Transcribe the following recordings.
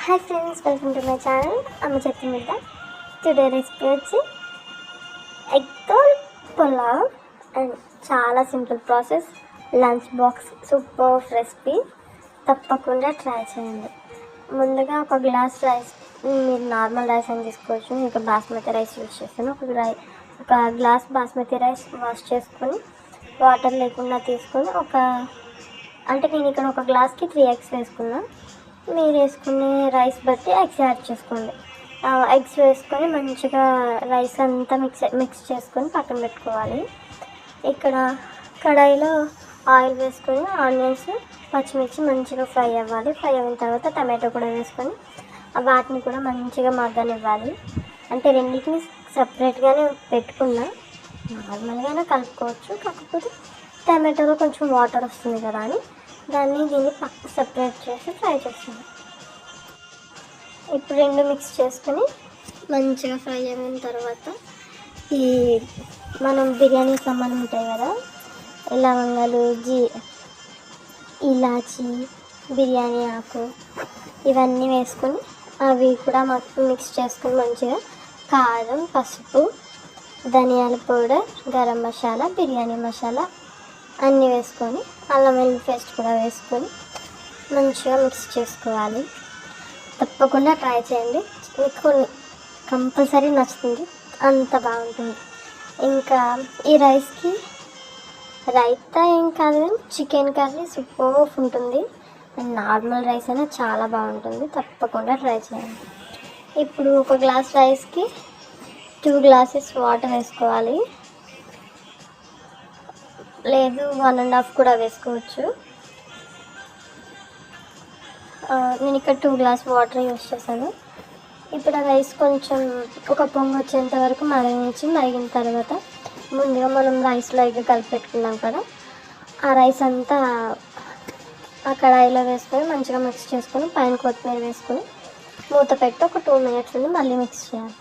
Hi friends, welcome to my channel. I'm Chatimita. Today recipe వచ్చి ఎగ్తో pulao and చాలా simple process. Lunch box super recipe, తప్పకుండా try చేయండి. ముందుగా ఒక గ్లాస్ రైస్, మీరు నార్మల్ రైస్ అని తీసుకోవచ్చు, ఇంకా బాస్మతి రైస్ యూజ్ చేస్తాను. ఒక గ్లాస్ బాస్మతి రైస్ వాష్ చేసుకొని వాటర్ లేకుండా తీసుకొని నేను ఇక్కడ ఒక గ్లాస్కి 3 eggs వేసుకున్నా. మీరు వేసుకునే రైస్ బట్టి ఎగ్స్ యాడ్ చేసుకోండి. ఎగ్స్ వేసుకొని మంచిగా రైస్ అంతా మిక్స్ చేసుకొని పక్కన పెట్టుకోవాలి. ఇక్కడ కడాయిలో ఆయిల్ వేసుకొని ఆనియన్స్, పచ్చిమిర్చి మంచిగా ఫ్రై అవ్వాలి. ఫ్రై అయిన తర్వాత టమాటో కూడా వేసుకొని వాటిని కూడా మంచిగా మగ్గనివ్వాలి. అంటే రెండింటిని సపరేట్గానే పెట్టుకున్నా, నార్మల్గానే కలుపుకోవచ్చు. కాకపోతే టమాటోలో కొంచెం వాటర్ వస్తుంది కదా అని దీన్ని పక్క సపరేట్ చేసి ఫ్రై చేస్తాను. ఇప్పుడు రెండు మిక్స్ చేసుకొని మంచిగా ఫ్రై అయిన తర్వాత ఈ మనం బిర్యానీ సామాన్ ఉంటాయి కదా, లవంగాలు, ఇలాచి, బిర్యానీ ఆకు, ఇవన్నీ వేసుకొని అవి కూడా మొత్తం మిక్స్ చేసుకొని మంచిగా కారం, పసుపు, ధనియాల పౌడర్, గరం మసాలా, బిర్యానీ మసాలా అన్నీ వేసుకొని అల్లం వెల్లుల్లి పేస్ట్ కూడా వేసుకొని మంచిగా మిక్స్ చేసుకోవాలి. తప్పకుండా ట్రై చేయండి, మీకు కంపల్సరీ నచ్చుతుంది, అంత బాగుంటుంది. ఇంకా ఈ రైస్కి రైతా ఏం కాదు కానీ చికెన్ కర్రీ సూపర్ ఉంటుంది. అండ్ నార్మల్ రైస్ అయినా చాలా బాగుంటుంది, తప్పకుండా ట్రై చేయండి. ఇప్పుడు ఒక గ్లాస్ రైస్కి 2 glasses వాటర్ వేసుకోవాలి, లేదు 1.5 కూడా వేసుకోవచ్చు. నేను ఇక్కడ 2 glasses వాటర్ యూస్ చేశాను. ఇప్పుడు ఆ రైస్ కొంచెం ఒక పొంగు వచ్చేంత వరకు మరిగిన తర్వాత ముందుగా మనం రైస్లో ఎగ్ కలిపి పెట్టుకున్నాం కదా, ఆ రైస్ అంతా ఆ కడాయిలో వేసుకొని మంచిగా మిక్స్ చేసుకొని పైన కొత్తిమీర వేసుకొని మూత పెట్టి ఒక 2 minutes నుండి మళ్ళీ మిక్స్ చేయాలి.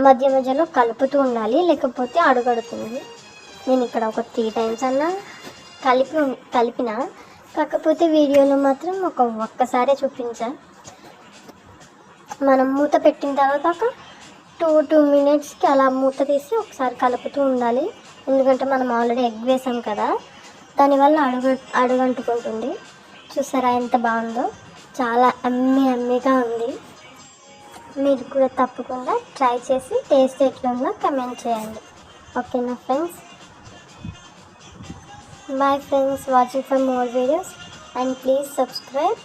మధ్య మధ్యలో కలుపుతూ ఉండాలి, లేకపోతే అడుగడుతుంది. నేను ఇక్కడ ఒక 3 times అన్నా కలిపిన, కాకపోతే వీడియోలో మాత్రం ఒక్కసారే చూపించా. మనం మూత పెట్టిన తర్వాత ఒక 2 minutesకి అలా మూత తీసి ఒకసారి కలుపుతూ ఉండాలి. ఎందుకంటే మనం ఆల్రెడీ ఎగ్ వేసాం కదా, దానివల్ల అడుగంటుకుంటుంది. చూసారా ఎంత బాగుందో, చాలా అమ్మీగా ఉంది. మీరు కూడా తప్పకుండా ట్రై చేసి టేస్ట్ ఎట్లా ఉందో కమెంట్ చేయండి. ఓకేనా friends? Bye friends, watching for more videos and please subscribe.